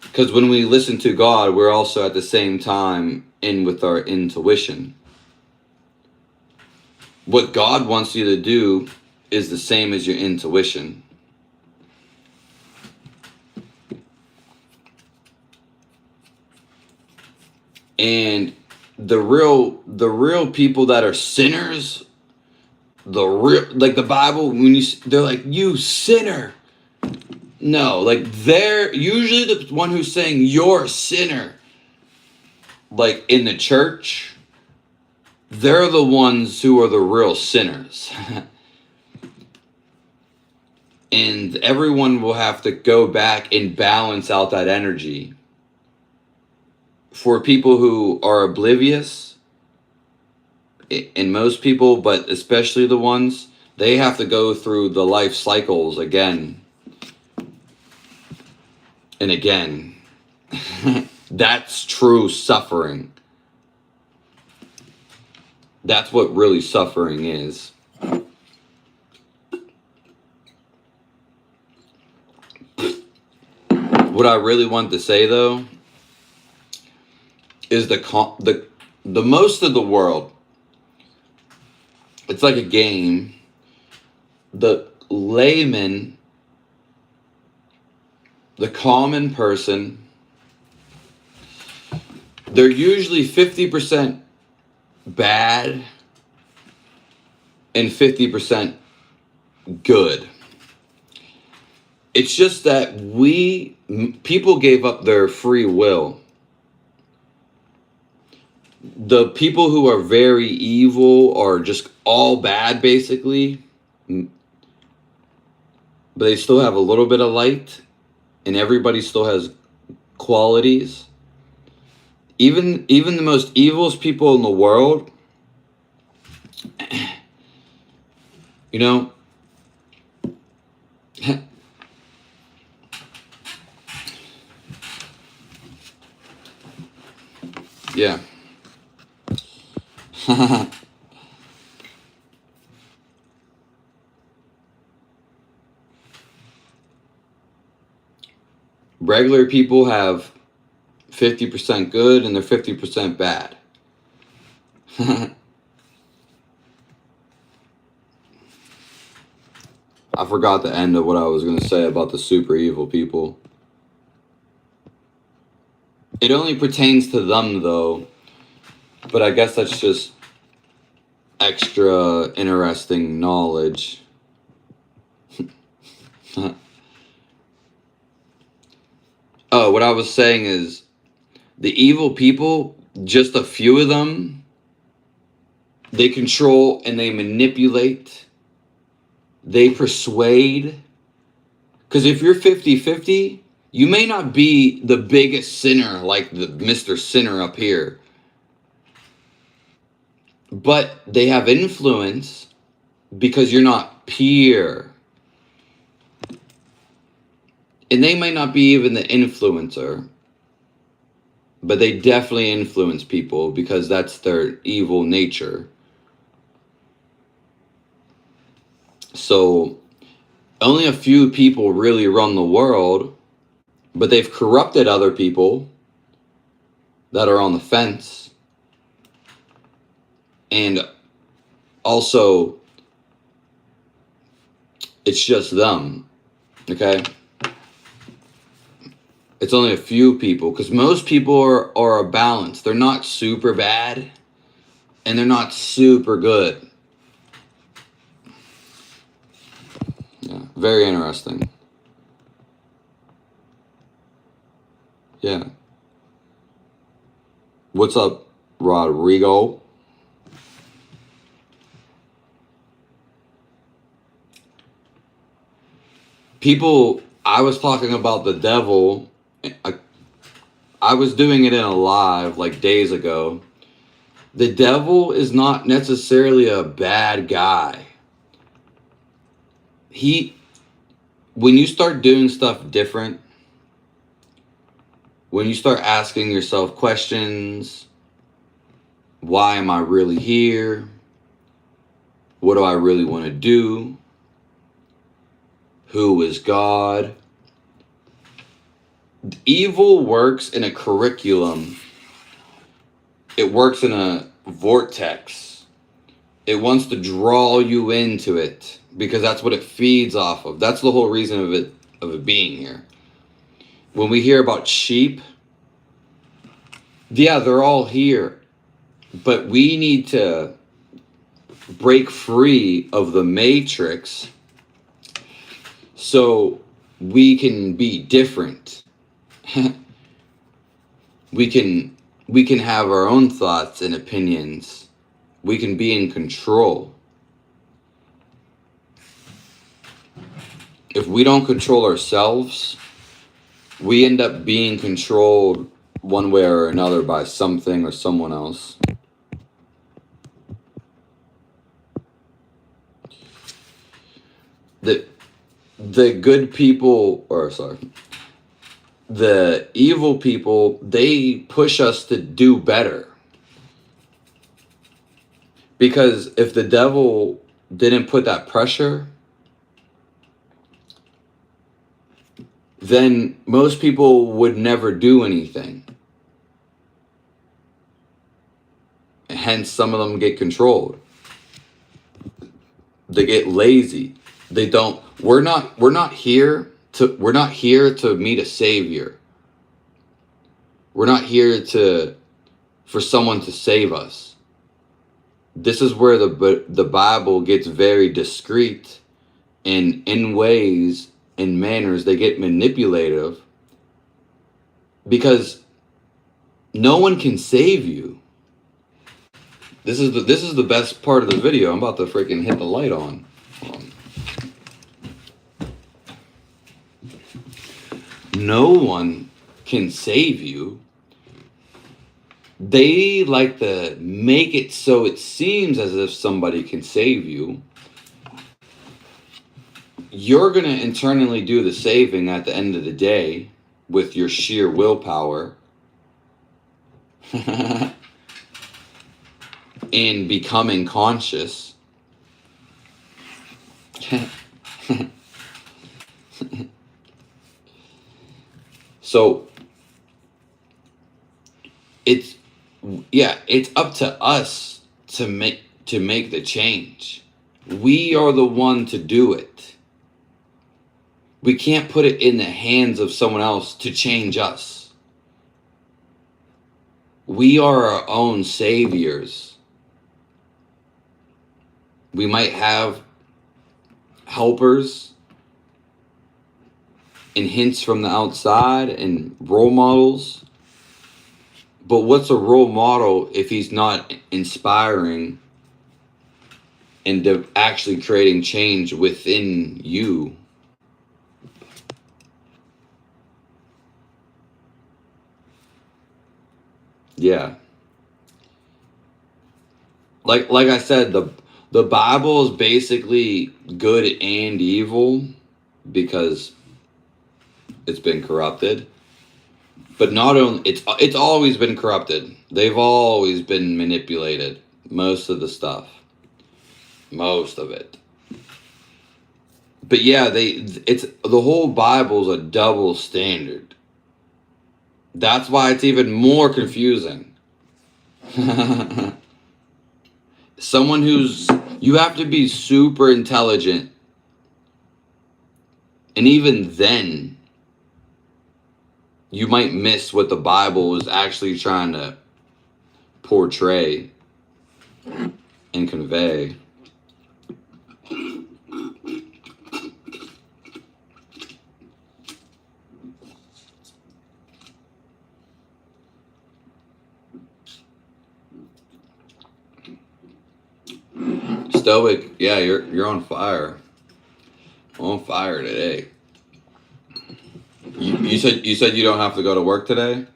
Because when we listen to God, we're also at the same time in with our intuition. What God wants you to do is the same as your intuition. And the real people that are sinners, like the Bible, they're like, you sinner. No, like they're usually the one who's saying you're a sinner. Like in the church, they're the ones who are the real sinners. And everyone will have to go back and balance out that energy. For people who are oblivious, and most people, but especially the ones, they have to go through the life cycles again and again. That's true suffering. That's what really suffering is. What I really want to say though is the most of the world, it's like a game. The layman, the common person, they're usually 50% bad and 50% good. It's just that people gave up their free will. The people who are very evil are just all bad, basically. But they still have a little bit of light. And everybody still has qualities. Even the most evilest people in the world, yeah. Regular people have 50% good and they're 50% bad. I forgot the end of what I was going to say about the super evil people. It only pertains to them though, but I guess that's just extra interesting knowledge. Oh, what I was saying is the evil people, just a few of them, they control and they manipulate. They persuade. Because if you're 50-50, you may not be the biggest sinner like the Mr. Sinner up here. But they have influence because you're not pure. And they might not be even the influencer. but they definitely influence people because that's their evil nature. So only a few people really run the world, but they've corrupted other people that are on the fence. And also, it's just them, okay? It's only a few people, because most people are a balance. They're not super bad, and they're not super good. Yeah, very interesting. Yeah. What's up, Rodrigo? People, I was talking about the devil. I was doing it in a live like days ago. The devil is not necessarily a bad guy. When you start doing stuff different, when you start asking yourself questions, why am I really here? What do I really want to do? Who is God? Evil works in a curriculum. It works in a vortex. It wants to draw you into it because that's what it feeds off of. That's the whole reason of it being here. When we hear about sheep, yeah, they're all here, but we need to break free of the matrix so we can be different. we can have our own thoughts and opinions. We can be in control. If we don't control ourselves, we end up being controlled one way or another by something or someone else. The good people, or sorry, the evil people, they push us to do better. Because if the devil didn't put that pressure, then most people would never do anything. Hence, some of them get controlled. They get lazy. They don't. We're not here to meet a savior. We're not here for someone to save us. This is where the Bible gets very discreet, and in ways and manners they get manipulative, because no one can save you. This is the best part of the video. I'm about to freaking hit the light on. No one can save you. They like to make it so it seems as if somebody can save you. You're going to internally do the saving at the end of the day with your sheer willpower and becoming conscious. So it's up to us to make the change. We are the one to do it. We can't put it in the hands of someone else to change us. We are our own saviors. We might have helpers and hints from the outside and role models. But what's a role model if he's not inspiring and actually creating change within you? Yeah. Like I said, the Bible is basically good and evil because it's been corrupted. But not only it's always been corrupted. They've always been manipulated. Most of the stuff. Most of it. But yeah, it's the whole Bible's a double standard. That's why it's even more confusing. Someone you have to be super intelligent. And even then, you might miss what the Bible is actually trying to portray and convey. Stoic, yeah, you're on fire. On fire today. You said you don't have to go to work today?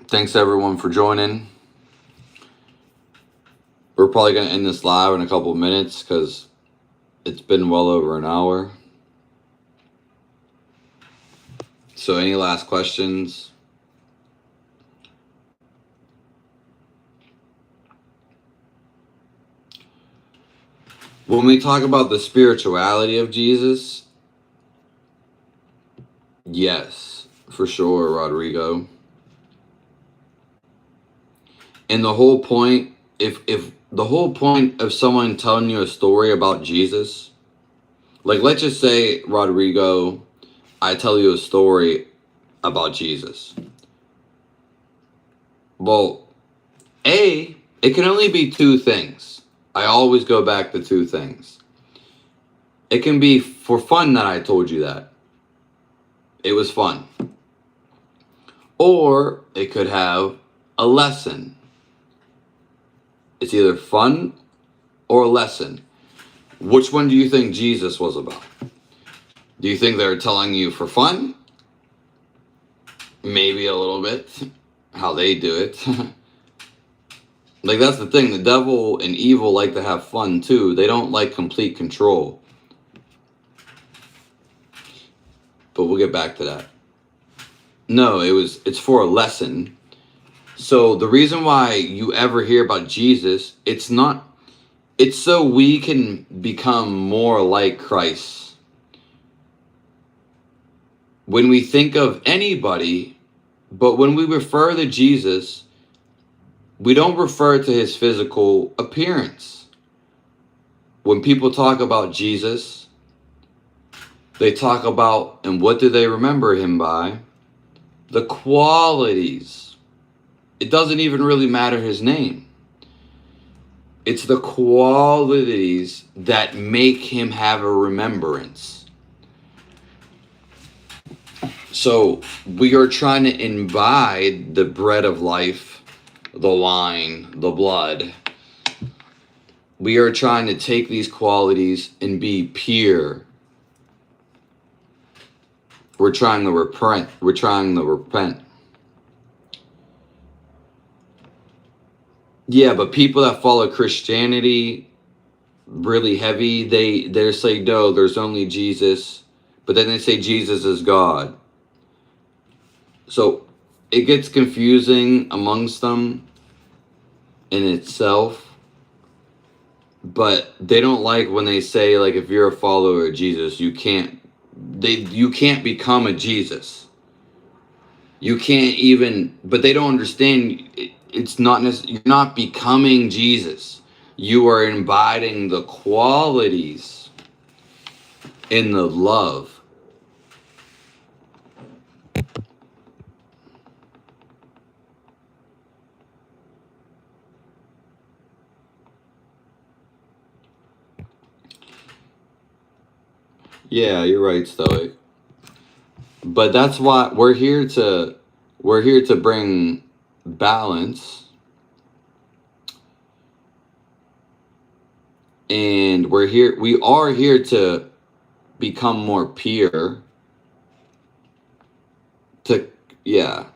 Thanks everyone for joining. We're probably going to end this live in a couple of minutes because it's been well over an hour. So any last questions? When we talk about the spirituality of Jesus, yes, for sure, Rodrigo. And the whole point, if the whole point of someone telling you a story about Jesus, like let's just say, Rodrigo, I tell you a story about Jesus. Well, it can only be two things. I always go back to two things. It can be for fun that I told you that. It was fun. Or it could have a lesson. It's either fun or a lesson. Which one do you think Jesus was about? Do you think they're telling you for fun? Maybe a little bit. How they do it. Like that's the thing. The devil and evil like to have fun too. They don't like complete control. But we'll get back to that. No, it's for a lesson. So the reason why you ever hear about Jesus, it's so we can become more like Christ. When we think of anybody, but when we refer to Jesus, we don't refer to his physical appearance. When people talk about Jesus, they talk about, and what do they remember him by? The qualities. It doesn't even really matter his name. It's the qualities that make him have a remembrance. So we are trying to imbibe the bread of life, the wine, the blood. We are trying to take these qualities and be pure. We're trying to repent. Yeah, but people that follow Christianity really heavy, they say, no, there's only Jesus. But then they say Jesus is God. So it gets confusing amongst them in itself. But they don't like when they say, like, if you're a follower of Jesus, you can't become a Jesus. You can't even, but they don't understand. It's not necessarily, you're not becoming Jesus. You are imbibing the qualities in the love. Yeah, you're right, Stoic. But that's why we're here to bring balance. And we are here to become more pure. Yeah.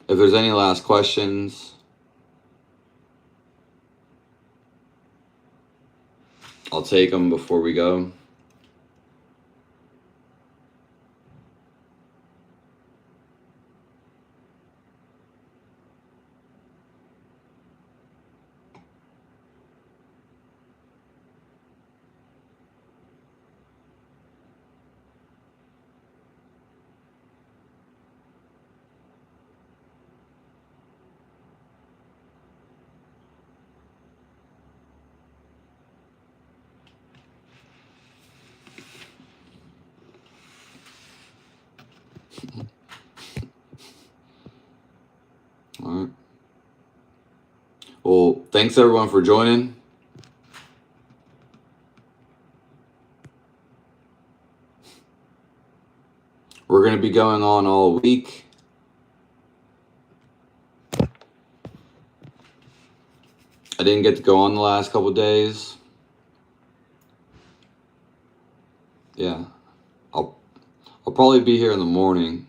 If there's any last questions, I'll take them before we go. All right. Well, thanks everyone for joining. We're going to be going on all week. I didn't get to go on the last couple days. Yeah. I'll probably be here in the morning.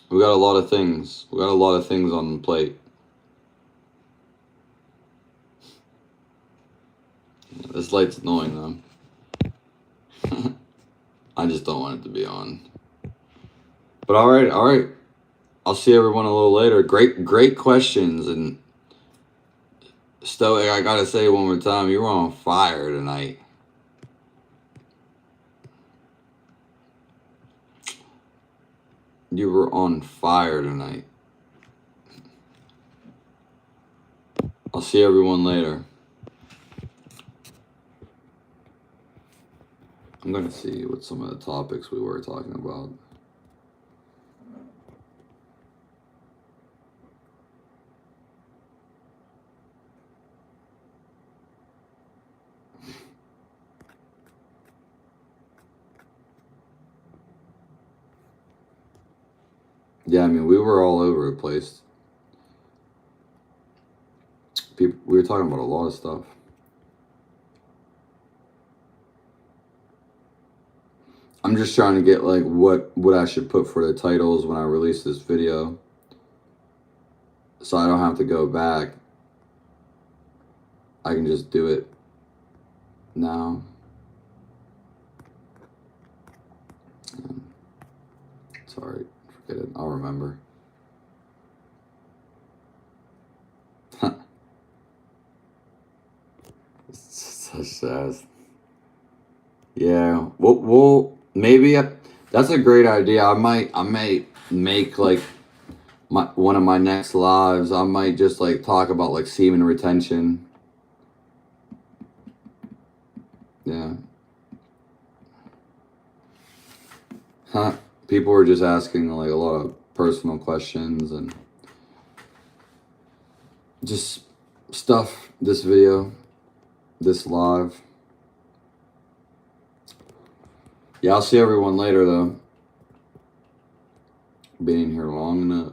We got a lot of things. We got a lot of things on the plate. Yeah, this light's annoying though. I just don't want it to be on. But all right. I'll see everyone a little later. Great questions. And Stoic, I gotta say one more time, you were on fire tonight. You were on fire tonight. I'll see everyone later. I'm gonna see what some of the topics we were talking about. Yeah, I mean, we were all over the place. We were talking about a lot of stuff. I'm just trying to get like what I should put for the titles when I release this video, so I don't have to go back. I can just do it now. Sorry, forget it. I'll remember. Such sass. Yeah. We'll maybe that's a great idea. I might make like one of my next lives. I might just like talk about like semen retention. Yeah. People were just asking like a lot of personal questions and just stuff. This video, this live. Yeah, I'll see everyone later though. Been in here long enough.